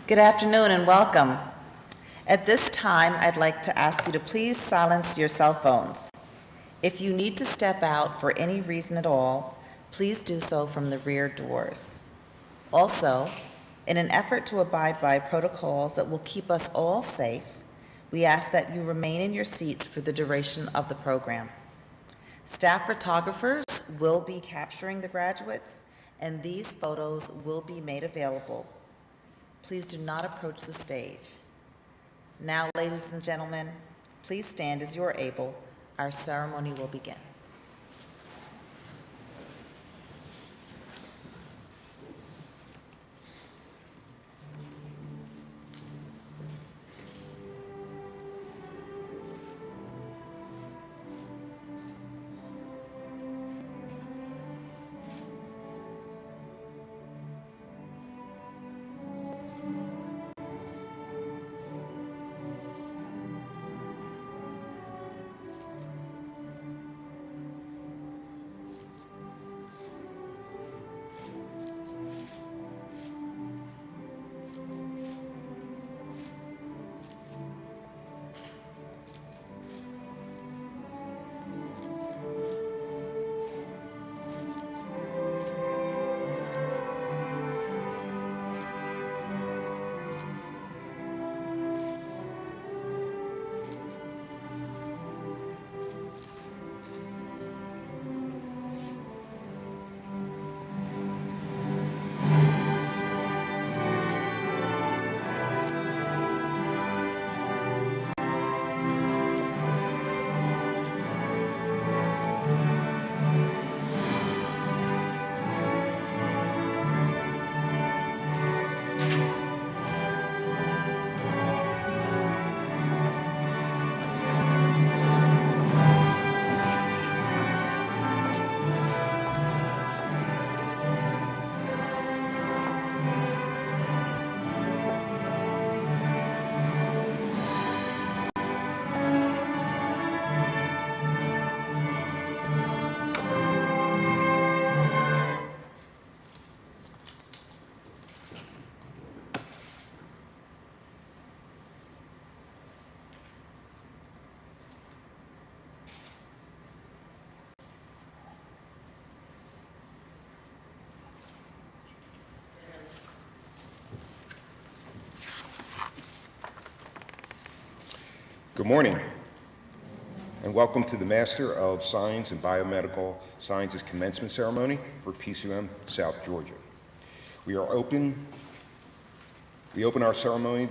Good afternoon and welcome. At this time, I'd like to ask you to please silence your cell phones. If you need to step out for any reason at all, please do so from the rear doors. Also, in an effort to abide by protocols that will keep us all safe, we ask that you remain in your seats for the duration of the program. Staff photographers will be capturing the graduates, and these photos will be made available. Please do not approach the stage. Now, ladies and gentlemen, please stand as you are able. Our ceremony will begin. Good morning, and welcome to the Master of Science in Biomedical Sciences Commencement Ceremony for PCOM South Georgia. We open our ceremony,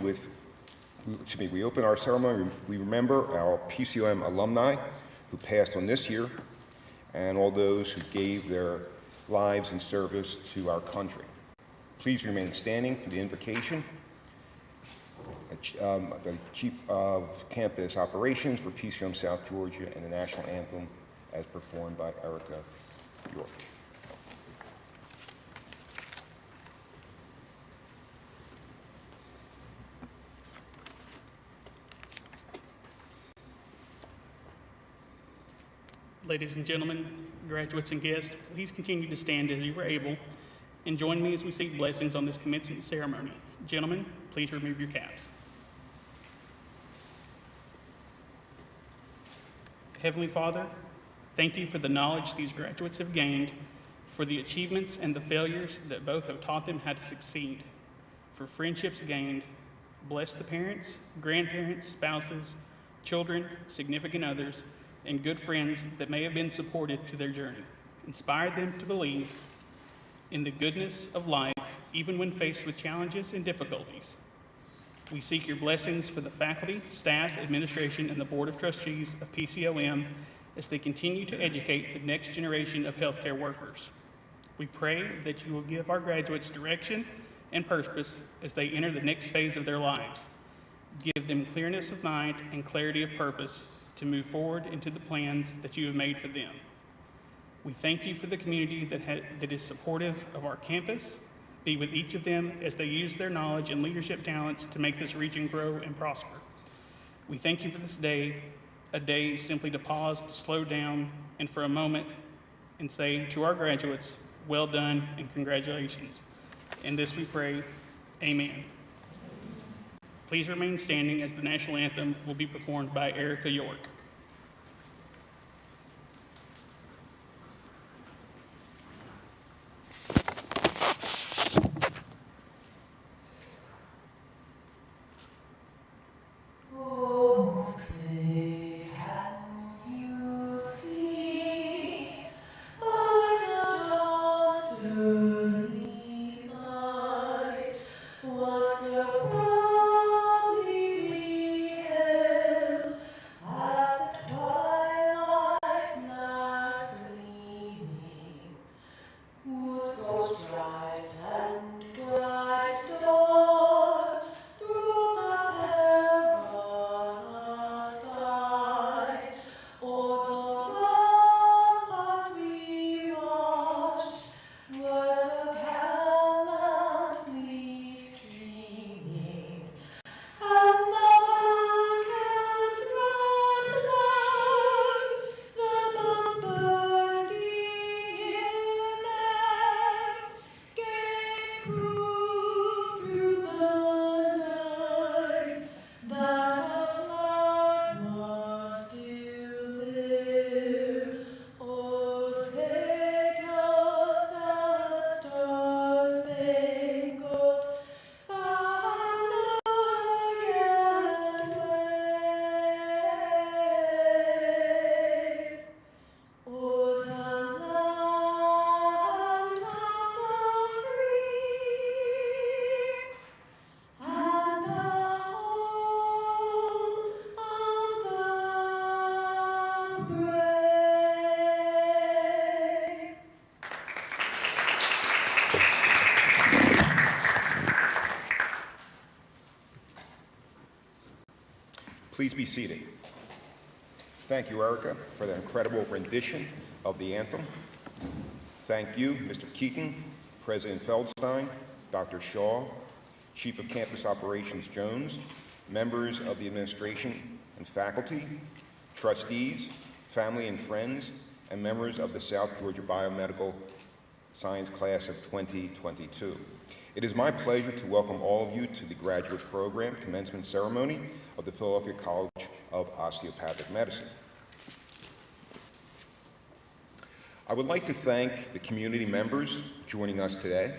we remember our PCOM alumni who passed on this year and all those who gave their lives in service to our country. Please remain standing for the invocation. The Chief of Campus Operations for PCOM South Georgia and the National Anthem as performed by Erica York. Ladies and gentlemen, graduates and guests, please continue to stand as you are able and join me as we seek blessings on this commencement ceremony. Gentlemen, please remove your caps. Heavenly Father, thank you for the knowledge these graduates have gained, for the achievements and the failures that both have taught them how to succeed, for friendships gained. Bless the parents, grandparents, spouses, children, significant others, and good friends that may have been supportive to their journey. Inspire them to believe in the goodness of life, even when faced with challenges and difficulties. We seek your blessings for the faculty, staff, administration, and the Board of Trustees of PCOM as they continue to educate the next generation of healthcare workers. We pray that you will give our graduates direction and purpose as they enter the next phase of their lives. Give them clearness of mind and clarity of purpose to move forward into the plans that you have made for them. We thank you for the community that is supportive of our campus. Be with each of them as they use their knowledge and leadership talents to make this region grow and prosper. We thank you for this day, a day simply to pause, to slow down, and for a moment and say to our graduates, well done and congratulations. In this we pray, amen. Please remain standing as the national anthem will be performed by Erica York. Please be seated. Thank you, Erica, for the incredible rendition of the anthem. Thank you, Mr. Keaton, President Feldstein, Dr. Shaw, Chief of Campus Operations Jones, members of the administration and faculty, trustees, family and friends, and members of the South Georgia Biomedical Science class of 2022. It is my pleasure to welcome all of you to the graduate program commencement ceremony of the Philadelphia College of Osteopathic Medicine. I would like to thank the community members joining us today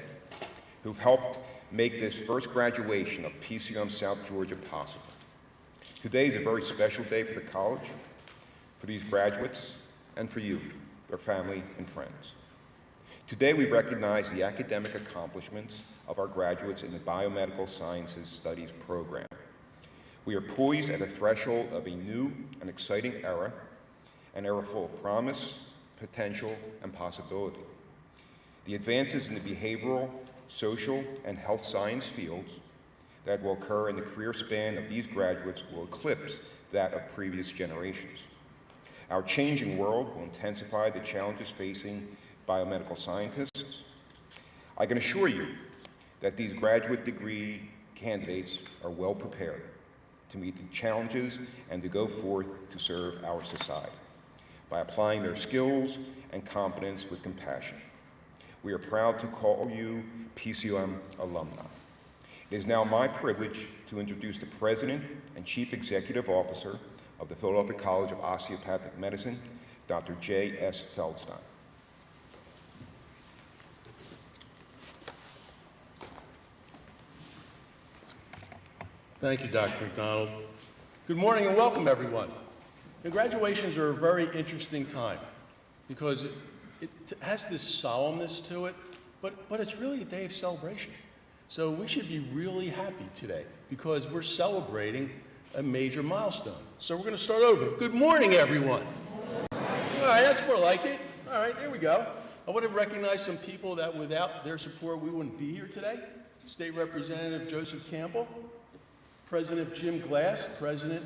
who've helped make this first graduation of PCOM South Georgia possible. Today is a very special day for the college, for these graduates, and for you, their family and friends. Today we recognize the academic accomplishments of our graduates in the Biomedical Sciences Studies program. We are poised at the threshold of a new and exciting era, an era full of promise, potential, and possibility. The advances in the behavioral, social, and health science fields that will occur in the career span of these graduates will eclipse that of previous generations. Our changing world will intensify the challenges facing biomedical scientists. I can assure you that these graduate degree candidates are well prepared to meet the challenges and to go forth to serve our society by applying their skills and competence with compassion. We are proud to call you PCOM alumni. It is now my privilege to introduce the President and Chief Executive Officer of the Philadelphia College of Osteopathic Medicine, Dr. J.S. Feldstein. Thank you, Dr. McDonald. Good morning and welcome, everyone. Graduations are a very interesting time because it has this solemnness to it, but it's really a day of celebration. So we should be really happy today because we're celebrating a major milestone. So we're going to start over. Good morning, everyone. All right, that's more like it. All right, there we go. I want to recognize some people that without their support, we wouldn't be here today. State Representative Joseph Campbell, President Jim Glass, President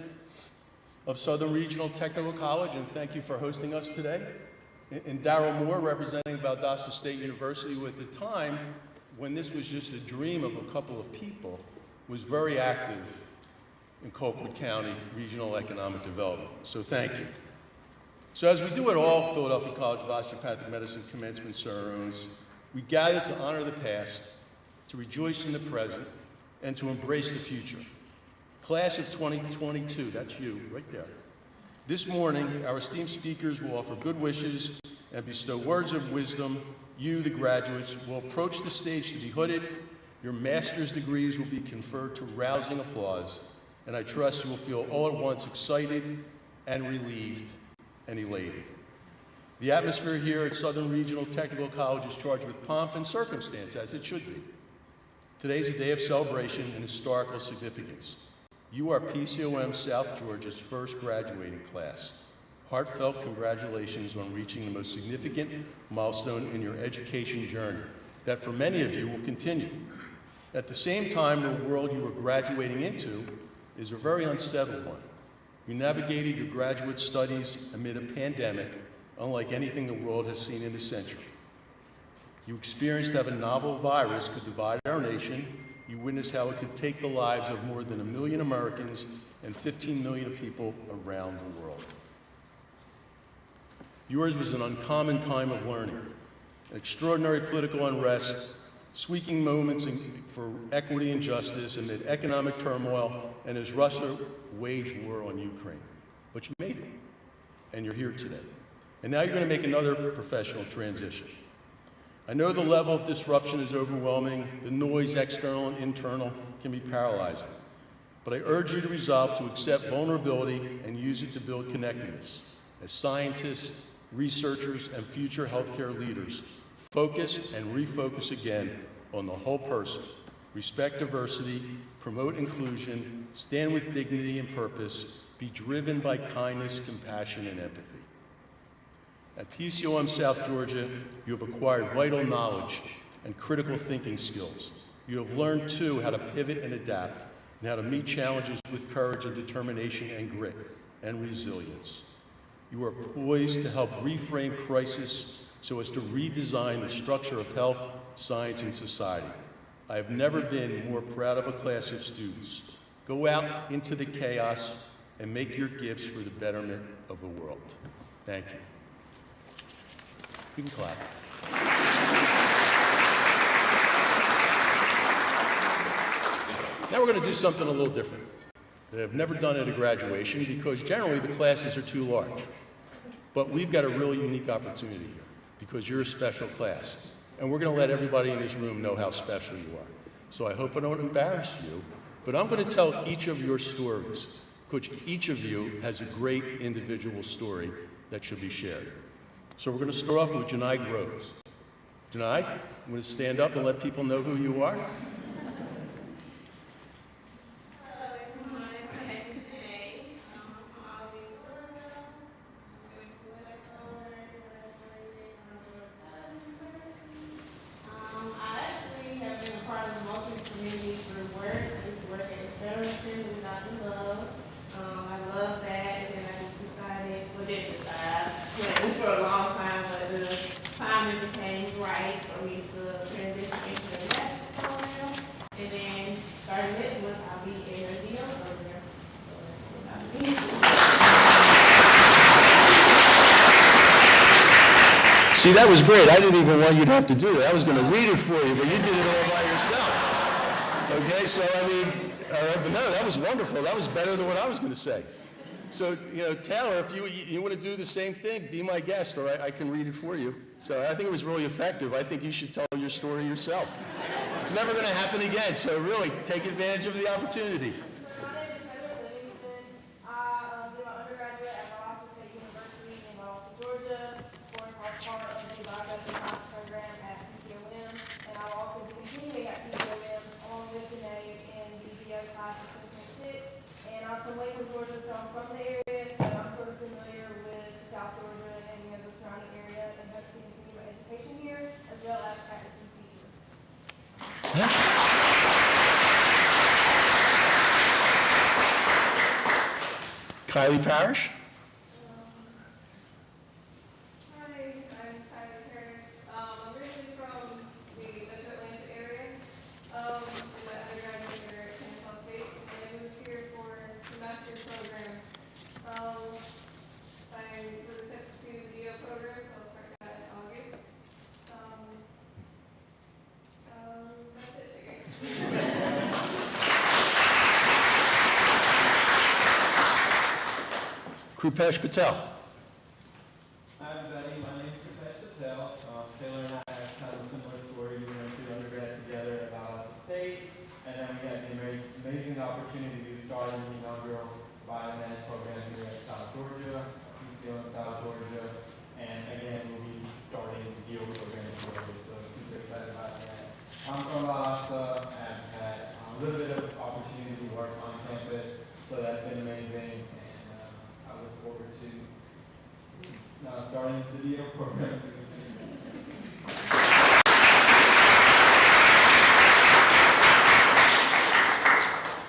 of Southern Regional Technical College, and thank you for hosting us today. And Darrell Moore, representing Valdosta State University, who at the time, when this was just a dream of a couple of people, was very active in Colquitt County Regional Economic Development. So thank you. So as we do at all Philadelphia College of Osteopathic Medicine commencement ceremonies, we gather to honor the past, to rejoice in the present, and to embrace the future. Class of 2022, that's you, right there. This morning, our esteemed speakers will offer good wishes and bestow words of wisdom. You, the graduates, will approach the stage to be hooded. Your master's degrees will be conferred to rousing applause, and I trust you will feel all at once excited and relieved and elated. The atmosphere here at Southern Regional Technical College is charged with pomp and circumstance, as it should be. Today's a day of celebration and historical significance. You are PCOM South Georgia's first graduating class. Heartfelt congratulations on reaching the most significant milestone in your education journey that for many of you will continue. At the same time, the world you are graduating into is a very unsettled one. You navigated your graduate studies amid a pandemic unlike anything the world has seen in a century. You experienced how a novel virus could divide our nation. You witnessed how it could take the lives of more than 1 million Americans and 15 million people around the world. Yours was an uncommon time of learning, extraordinary political unrest, sweeping moments for equity and justice amid economic turmoil, and as Russia waged war on Ukraine. But you made it, and you're here today. And now you're going to make another professional transition. I know the level of disruption is overwhelming. The noise, external and internal, can be paralyzing. But I urge you to resolve to accept vulnerability and use it to build connectedness. As scientists, researchers, and future healthcare leaders, focus and refocus again on the whole person. Respect diversity, promote inclusion, stand with dignity and purpose, be driven by kindness, compassion, and empathy. At PCOM South Georgia, you have acquired vital knowledge and critical thinking skills. You have learned, too, how to pivot and adapt, and how to meet challenges with courage and determination and grit and resilience. You are poised to help reframe crisis so as to redesign the structure of health, science, and society. I have never been more proud of a class of students. Go out into the chaos and make your gifts for the betterment of the world. Thank you. You can clap. Now we're going to do something a little different that I've never done at a graduation because generally the classes are too large. But we've got a really unique opportunity here because you're a special class. And we're going to let everybody in this room know how special you are. So I hope I don't embarrass you, but I'm going to tell each of your stories because each of you has a great individual story that should be shared. So we're going to start off with Janai Groves. Janai, I'm going to stand up and let people know who you are. See, that was great. I didn't even want you to have to do it. I was going to read it for you, but you did it all by yourself. Okay, so I mean, but no, that was wonderful. That was better than what I was going to say. So, you know, Taylor, if you want to do the same thing, be my guest, or I can read it for you. So I think it was really effective. I think you should tell your story yourself. It's never going to happen again, so really take advantage of the opportunity. Georgia, so I'm from the area, so I'm sort of familiar with South Georgia and the surrounding area, and hope to continue my education here, as well as practicing teaching. Kylie Parrish. Hi, I'm Kylie Parrish. I'm originally from the Metro Atlanta area, in my undergraduate year at Commencement State, and I moved here for the master's program. I'm for the Texas Video program, so I'll start that in August. That's it, I guess. Krupesh Patel. Hi everybody, my name is Krupesh Patel. Taylor and I have kind of a similar story. We went to undergrad together at Valdosta State, and then we had the amazing opportunity to start an inaugural biomed program here at South Georgia, PCOM South Georgia, and again we'll be starting the DO program in Georgia, so super excited about that. I'm from Valdosta, and had a little bit of opportunity to work on campus, so that's been amazing, and I look forward to starting the DO program.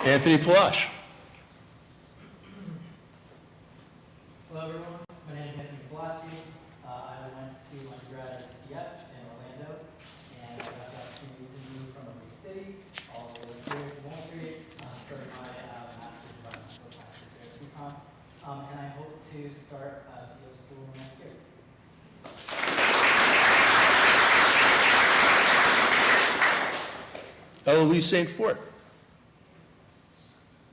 Anthony Palash. Hello everyone, my name is Anthony Palashi. I went to undergrad at CF in Orlando, and I got the opportunity to move from a big city all the way here to Wall Street, starting my master's in biomedical sciences here at PCOM, and I hope to start DO school next year. Eloise St. Fort.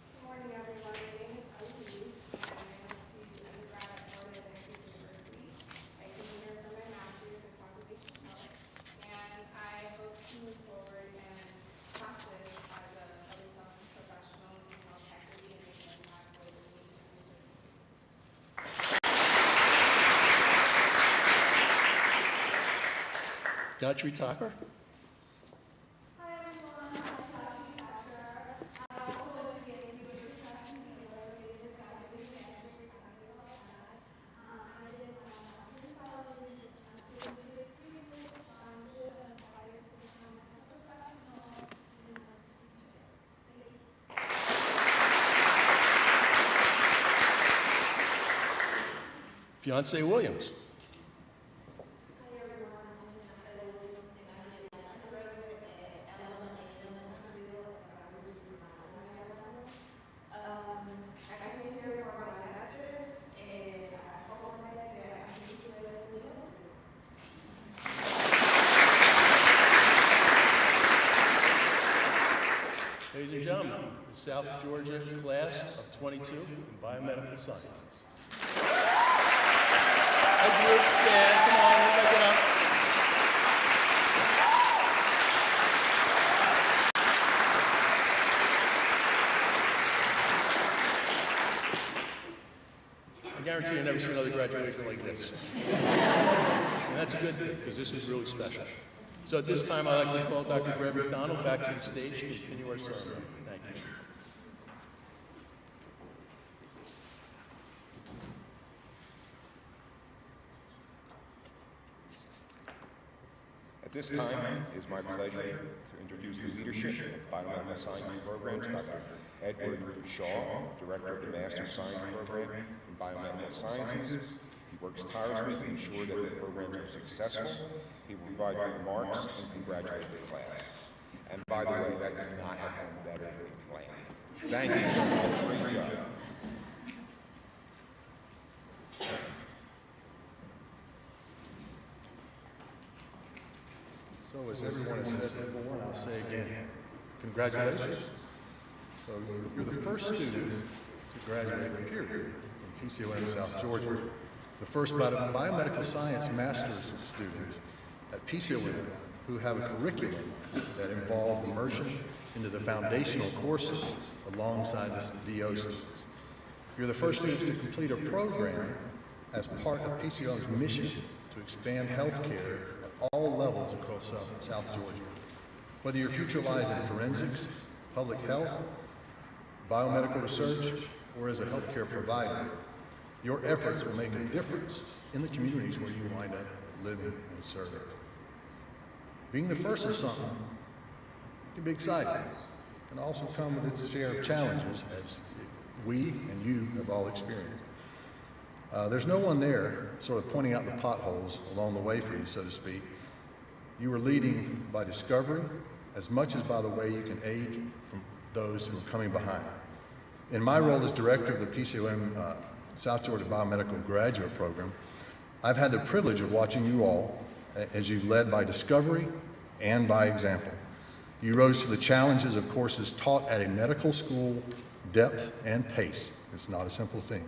Good morning, everyone. My name is Eloise, and I went to undergrad at Florida Atlantic University. I came here for my master's in population health, and I hope to move forward and practice as a public health professional in health equity and make an impact globally in research. Gayatri Thakur. Hi everyone, I'm Kathy Thatcher. I also went to the University of Pennsylvania with faculty and I did my master's college and did previous challenges and prior to becoming a professional in Fiance Williams. I came here for my master's and I hope that I can do it. Ladies and gentlemen, the South Georgia class of 22 in Biomedical Sciences. A group stand, come on, everybody get up. I guarantee you'll never see another graduation like this. And that's a good thing, because this is really special. So at this time, I'd like to call Dr. Greg McDonald back to the stage to continue our ceremony. Thank you. At this time, it is my pleasure to introduce the leadership of Biomedical Sciences programs, Dr. Edward Shaw, Director of the Master Science Program in Biomedical Sciences. He works tirelessly to ensure that the programs are successful. He will provide remarks and congratulate the class. And by the way, that could not have gone better than planned. Thank you so much. Great job. So as everyone has said before, and I'll say again, congratulations. So you're the first students to graduate, period, from PCOM South Georgia. The first biomedical science master's students at PCOM who have a curriculum that involves immersion into the foundational courses alongside the DO students. You're the first students to complete a program as part of PCOM's mission to expand healthcare at all levels across South Georgia. Whether your future lies in forensics, public health, biomedical research, or as a healthcare provider, your efforts will make a difference in the communities where you wind up living and serving. Being the first of something can be exciting. It can also come with its share of challenges, as we and you have all experienced. There's no one there sort of pointing out the potholes along the way for you, so to speak. You are leading by discovery as much as by the way you can aid from those who are coming behind. In my role as director of the PCOM South Georgia Biomedical Graduate Program, I've had the privilege of watching you all as you've led by discovery and by example. You rose to the challenges of courses taught at a medical school, depth and pace. It's not a simple thing.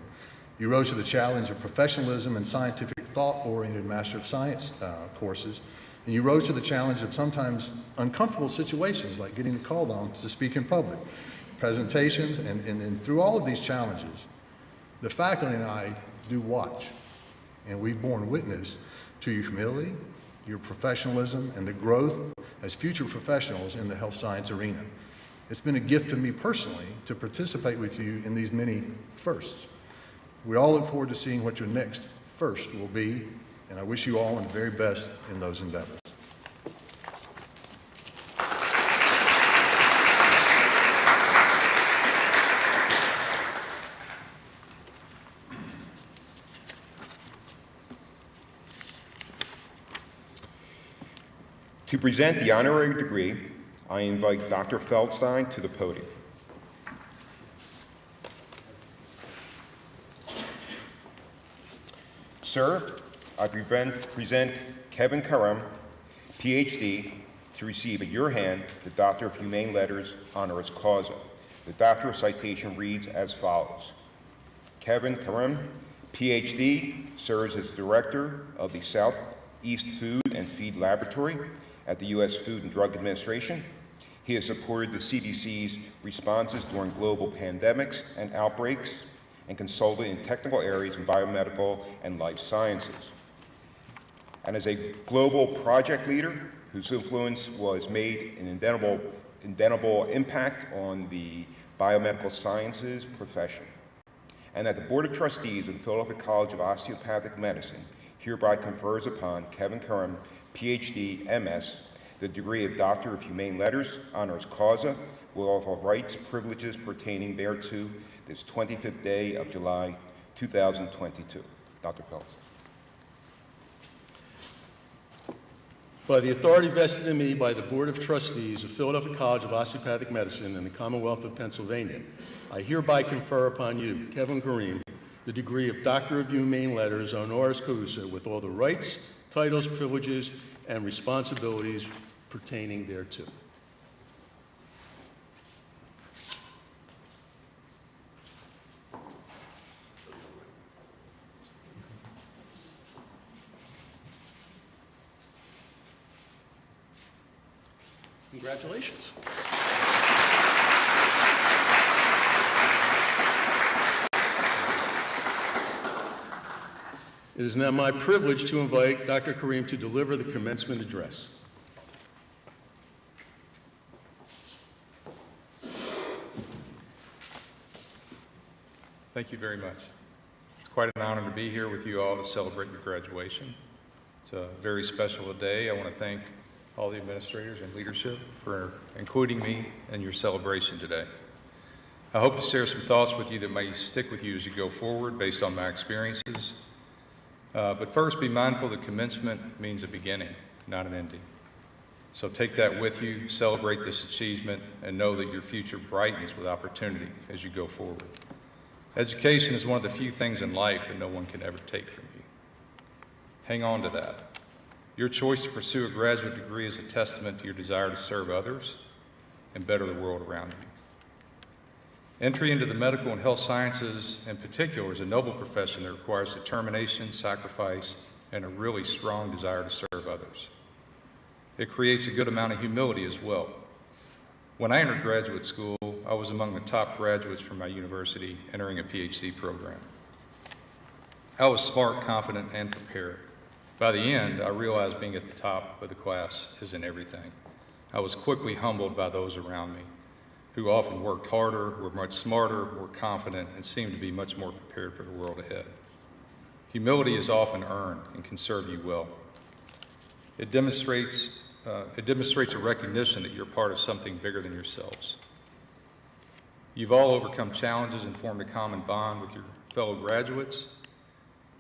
You rose to the challenge of professionalism and scientific thought-oriented Master of Science courses, and you rose to the challenge of sometimes uncomfortable situations like getting called on to speak in public, presentations, and through all of these challenges, the faculty and I do watch, and we've borne witness to your humility, your professionalism, and the growth as future professionals in the health science arena. It's been a gift to me personally to participate with you in these many firsts. We all look forward to seeing what your next first will be, and I wish you all the very best in those endeavors. To present the honorary degree, I invite Dr. Feldstein to the podium. Sir, I present Kevin Curran, PhD, to receive at your hand the Doctor of Humane Letters honoris causa. The doctoral citation reads as follows. Kevin Curran, PhD, serves as Director of the Southeast Food and Feed Laboratory at the U.S. Food and Drug Administration. He has supported the CDC's responses during global pandemics and outbreaks and consulted in technical areas in biomedical and life sciences. And as a global project leader whose influence was made an indelible impact on the biomedical sciences profession. And that the Board of Trustees of the Philadelphia College of Osteopathic Medicine hereby confers upon Kevin Curran, PhD, MS, the degree of Doctor of Humane Letters, honoris causa, with all the rights, privileges pertaining thereto, this 25th day of July, 2022. Dr. Phelps. By the authority vested in me by the Board of Trustees of Philadelphia College of Osteopathic Medicine and the Commonwealth of Pennsylvania, I hereby confer upon you, Kevin Kareem, the degree of Doctor of Humane Letters, honoris causa, with all the rights, titles, privileges, and responsibilities pertaining thereto. Congratulations. It is now my privilege to invite Dr. Kareem to deliver the commencement address. Thank you very much. It's quite an honor to be here with you all to celebrate your graduation. It's a very special day. I want to thank all the administrators and leadership for including me in your celebration today. I hope to share some thoughts with you that may stick with you as you go forward based on my experiences. But first, be mindful that commencement means a beginning, not an ending. So take that with you, celebrate this achievement, and know that your future brightens with opportunity as you go forward. Education is one of the few things in life that no one can ever take from you. Hang on to that. Your choice to pursue a graduate degree is a testament to your desire to serve others and better the world around you. Entry into the medical and health sciences in particular is a noble profession that requires determination, sacrifice, and a really strong desire to serve others. It creates a good amount of humility as well. When I entered graduate school, I was among the top graduates from my university entering a PhD program. I was smart, confident, and prepared. By the end, I realized being at the top of the class isn't everything. I was quickly humbled by those around me, who often worked harder, were much smarter, more confident, and seemed to be much more prepared for the world ahead. Humility is often earned and can serve you well. It demonstrates a recognition that you're part of something bigger than yourselves. You've all overcome challenges and formed a common bond with your fellow graduates.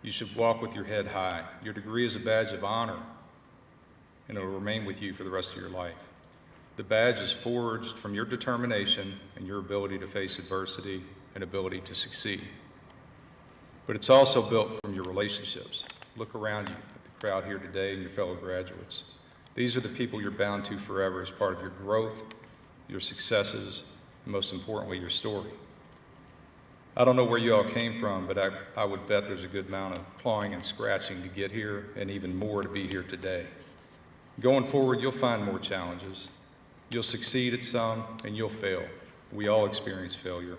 You should walk with your head high. Your degree is a badge of honor, and it will remain with you for the rest of your life. The badge is forged from your determination and your ability to face adversity and ability to succeed. But it's also built from your relationships. Look around you at the crowd here today and your fellow graduates. These are the people you're bound to forever as part of your growth, your successes, and most importantly, your story. I don't know where you all came from, but I would bet there's a good amount of clawing and scratching to get here, and even more to be here today. Going forward, you'll find more challenges. You'll succeed at some, and you'll fail. We all experience failure.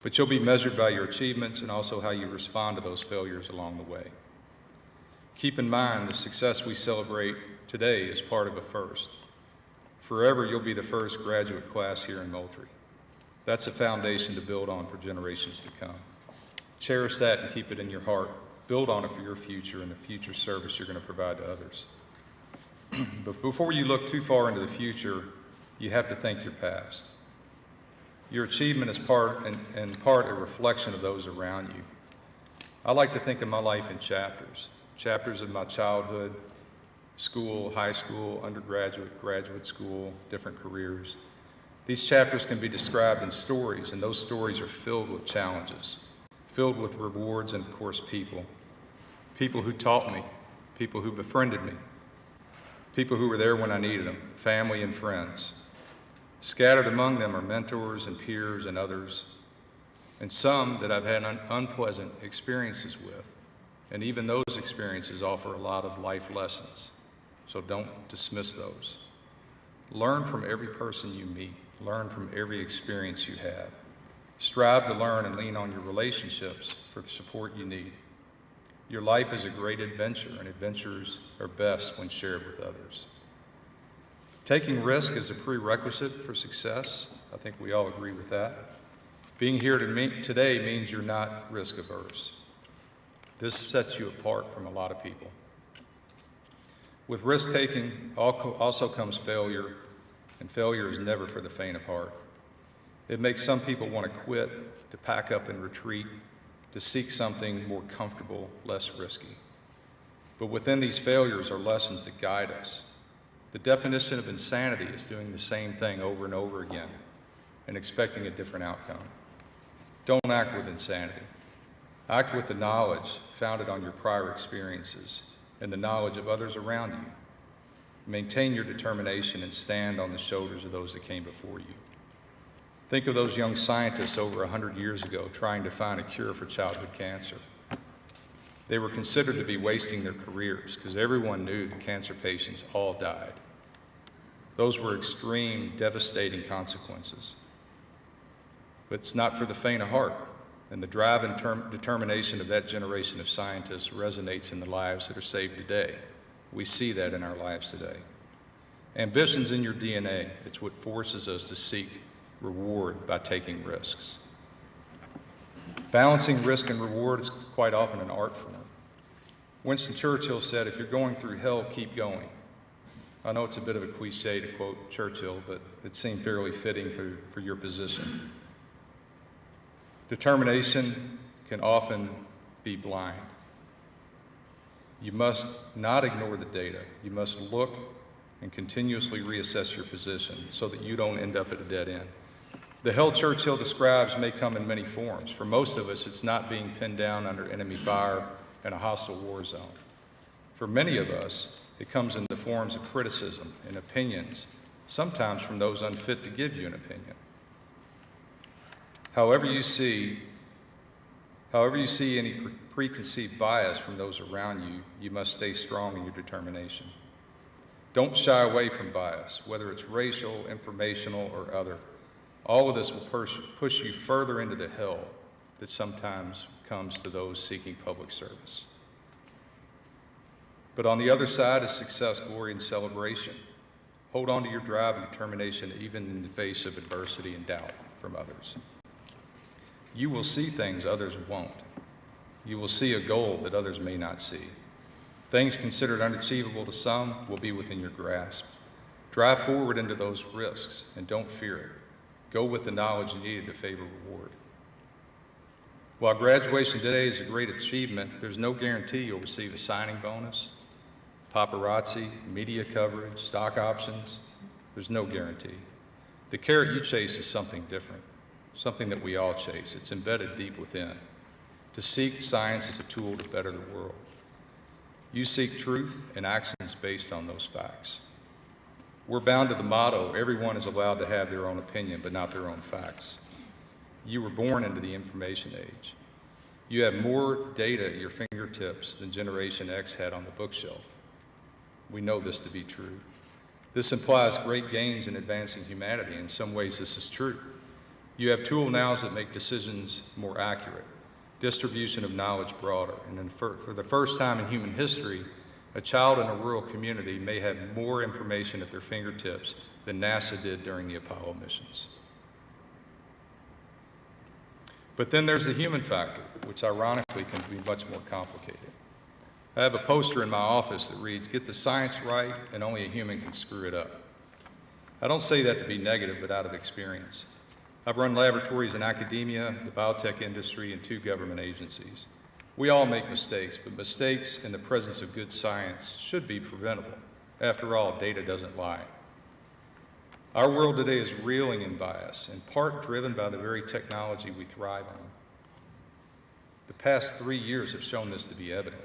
But you'll be measured by your achievements and also how you respond to those failures along the way. Keep in mind, the success we celebrate today is part of a first. Forever, you'll be the first graduate class here in Moultrie. That's a foundation to build on for generations to come. Cherish that and keep it in your heart. Build on it for your future and the future service you're going to provide to others. But before you look too far into the future, you have to thank your past. Your achievement is part a reflection of those around you. I like to think of my life in chapters. Chapters of my childhood, school, high school, undergraduate, graduate school, different careers. These chapters can be described in stories, and those stories are filled with challenges, filled with rewards, and of course, people. People who taught me, people who befriended me, people who were there when I needed them, family and friends. Scattered among them are mentors and peers and others, and some that I've had unpleasant experiences with. And even those experiences offer a lot of life lessons, so don't dismiss those. Learn from every person you meet. Learn from every experience you have. Strive to learn and lean on your relationships for the support you need. Your life is a great adventure, and adventures are best when shared with others. Taking risk is a prerequisite for success. I think we all agree with that. Being here today means you're not risk averse. This sets you apart from a lot of people. With risk-taking also comes failure, and failure is never for the faint of heart. It makes some people want to quit, to pack up and retreat, to seek something more comfortable, less risky. But within these failures are lessons that guide us. The definition of insanity is doing the same thing over and over again and expecting a different outcome. Don't act with insanity. Act with the knowledge founded on your prior experiences and the knowledge of others around you. Maintain your determination and stand on the shoulders of those that came before you. Think of those young scientists over 100 years ago trying to find a cure for childhood cancer. They were considered to be wasting their careers because everyone knew the cancer patients all died. Those were extreme, devastating consequences. But it's not for the faint of heart, and the drive and determination of that generation of scientists resonates in the lives that are saved today. We see that in our lives today. Ambition's in your DNA. It's what forces us to seek reward by taking risks. Balancing risk and reward is quite often an art form. Winston Churchill said, if you're going through hell, keep going. I know it's a bit of a cliche to quote Churchill, but it seemed fairly fitting for your position. Determination can often be blind. You must not ignore the data. You must look and continuously reassess your position so that you don't end up at a dead end. The hell Churchill describes may come in many forms. For most of us, it's not being pinned down under enemy fire in a hostile war zone. For many of us, it comes in the forms of criticism and opinions, sometimes from those unfit to give you an opinion. However you see any preconceived bias from those around you, you must stay strong in your determination. Don't shy away from bias, whether it's racial, informational, or other. All of this will push you further into the hell that sometimes comes to those seeking public service. But on the other side is success, glory, and celebration. Hold on to your drive and determination even in the face of adversity and doubt from others. You will see things others won't. You will see a goal that others may not see. Things considered unachievable to some will be within your grasp. Drive forward into those risks and don't fear it. Go with the knowledge needed to favor reward. While graduation today is a great achievement, there's no guarantee you'll receive a signing bonus, paparazzi, media coverage, stock options. There's no guarantee. The carrot you chase is something different, something that we all chase. It's embedded deep within. To seek science is a tool to better the world. You seek truth and actions based on those facts. We're bound to the motto, everyone is allowed to have their own opinion, but not their own facts. You were born into the information age. You have more data at your fingertips than Generation X had on the bookshelf. We know this to be true. This implies great gains in advancing humanity. In some ways, this is true. You have tool nows that make decisions more accurate, distribution of knowledge broader, and then for the first time in human history, a child in a rural community may have more information at their fingertips than NASA did during the Apollo missions. But then there's the human factor, which ironically can be much more complicated. I have a poster in my office that reads, "Get the science right, and only a human can screw it up." I don't say that to be negative, but out of experience. I've run laboratories in academia, the biotech industry, and 2 government agencies. We all make mistakes, but mistakes in the presence of good science should be preventable. After all, data doesn't lie. Our world today is reeling in bias, in part driven by the very technology we thrive on. The past 3 years have shown this to be evident.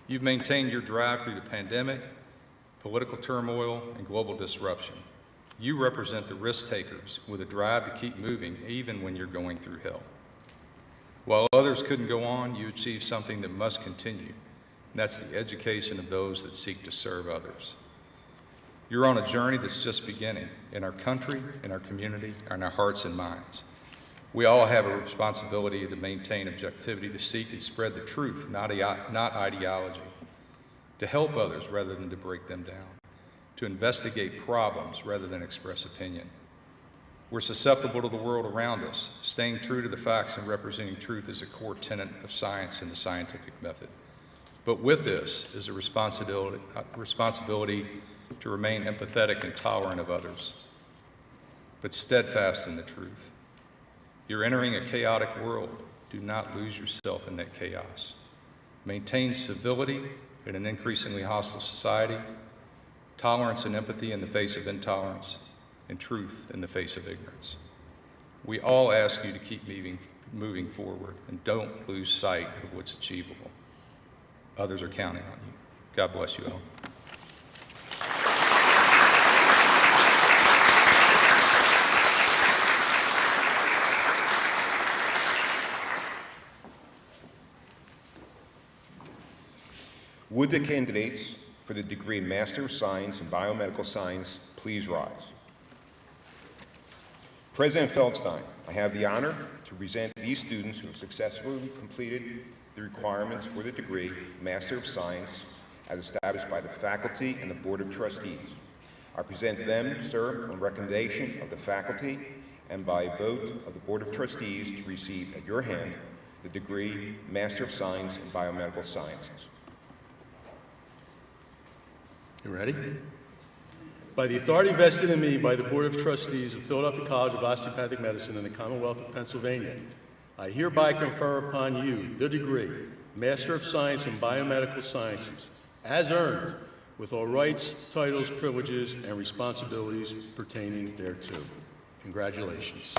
You've maintained your drive through the pandemic, political turmoil, and global disruption. You represent the risk takers with a drive to keep moving even when you're going through hell. While others couldn't go on, you achieved something that must continue, and that's the education of those that seek to serve others. You're on a journey that's just beginning in our country, in our community, in our hearts and minds. We all have a responsibility to maintain objectivity, to seek and spread the truth, not ideology, to help others rather than to break them down, to investigate problems rather than express opinion. We're susceptible to the world around us. Staying true to the facts and representing truth is a core tenet of science and the scientific method. But with this is a responsibility to remain empathetic and tolerant of others, but steadfast in the truth. You're entering a chaotic world. Do not lose yourself in that chaos. Maintain civility in an increasingly hostile society, tolerance and empathy in the face of intolerance, and truth in the face of ignorance. We all ask you to keep moving forward and don't lose sight of what's achievable. Others are counting on you. God bless you all. Would the candidates for the degree Master of Science in Biomedical Science please rise? President Feldstein, I have the honor to present these students who have successfully completed the requirements for the degree Master of Science as established by the faculty and the Board of Trustees. I present them, sir, on recommendation of the faculty and by vote of the Board of Trustees to receive at your hand the degree Master of Science in Biomedical Sciences. You ready? By the authority vested in me by the Board of Trustees of Philadelphia College of Osteopathic Medicine in the Commonwealth of Pennsylvania, I hereby confer upon you the degree Master of Science in Biomedical Sciences, as earned, with all rights, titles, privileges, and responsibilities pertaining thereto. Congratulations.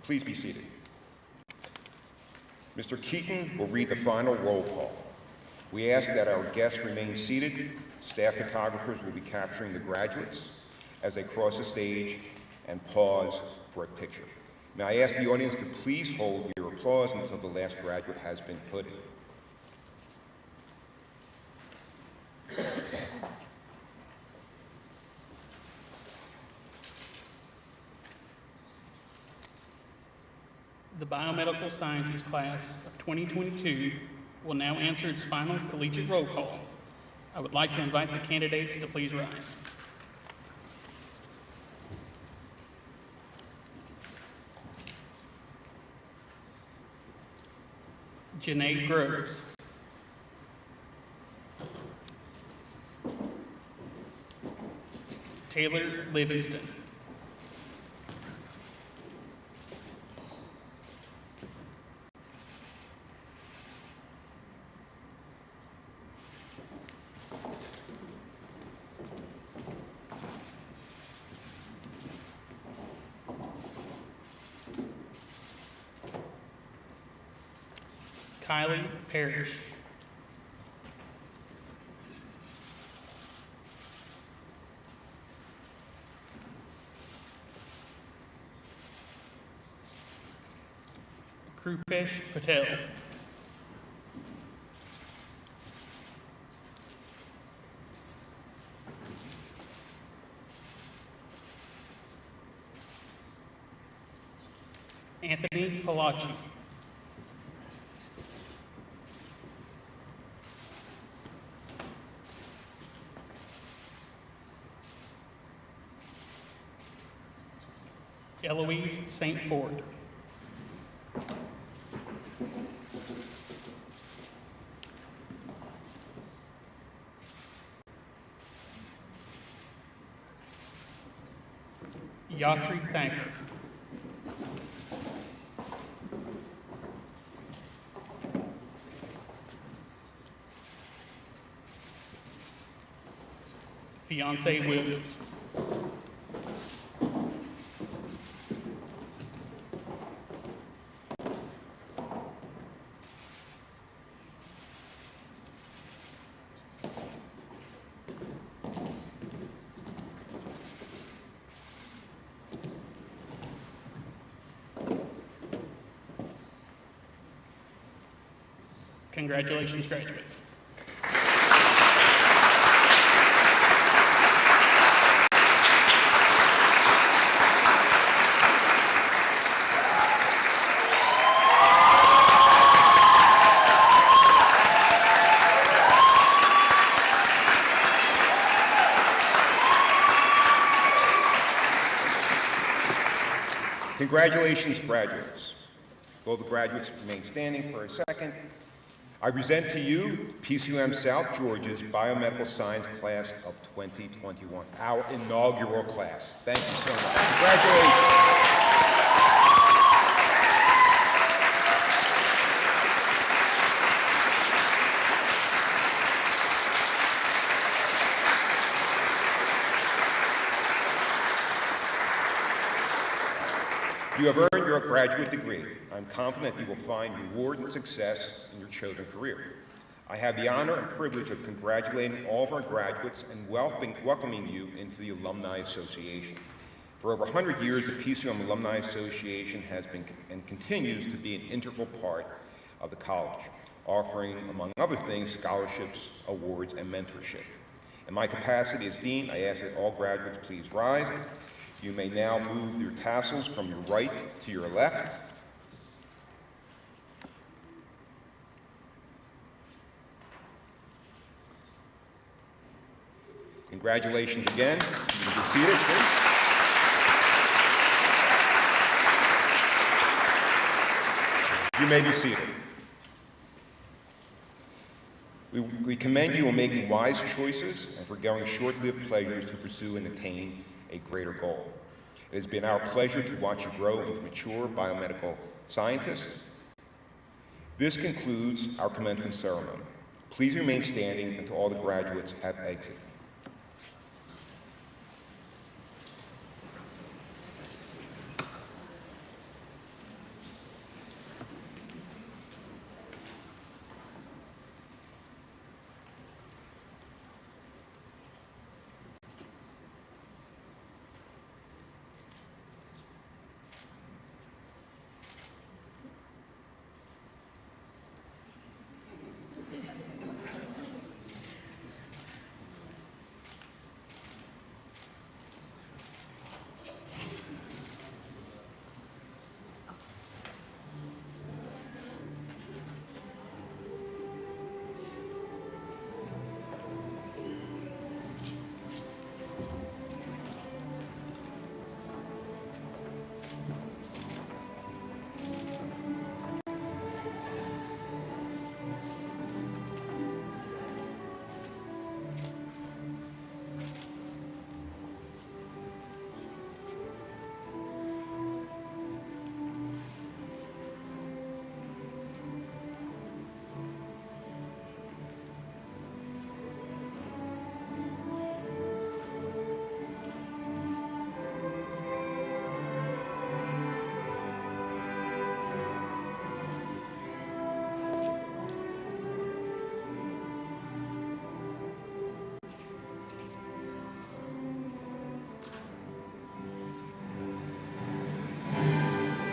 Please be seated. Mr. Keaton will read the final roll call. We ask that our guests remain seated. Staff photographers will be capturing the graduates as they cross the stage and pause for a picture. May I ask the audience to please hold your applause until the last graduate has been put in. The Biomedical Sciences class of 2022 will now answer its final collegiate roll call. I would like to invite the candidates to please rise. Janae Groves. Taylor Livingston. Kylie Parrish. Krupesh Patel. Anthony Palachi. Eloise St. Ford. Yatri Thacker. Fiance Williams. Congratulations, graduates. Congratulations, graduates. Will the graduates remain standing for a second? I present to you PCOM South Georgia's Biomedical Science class of 2021, our inaugural class. Thank you so much. Congratulations. You have earned your graduate degree. I'm confident you will find reward and success in your chosen career. I have the honor and privilege of congratulating all of our graduates and welcoming you into the Alumni Association. For over 100 years, the PCOM Alumni Association has been and continues to be an integral part of the college, offering, among other things, scholarships, awards, and mentorship. In my capacity as dean, I ask that all graduates please rise. You may now move your tassels from your right to your left. Congratulations again. You can be seated, please. You may be seated. We commend you on making wise choices and forgoing short-lived pleasures to pursue and attain a greater goal. It has been our pleasure to watch you grow into mature biomedical scientists. This concludes our commencement ceremony. Please remain standing until all the graduates have exited.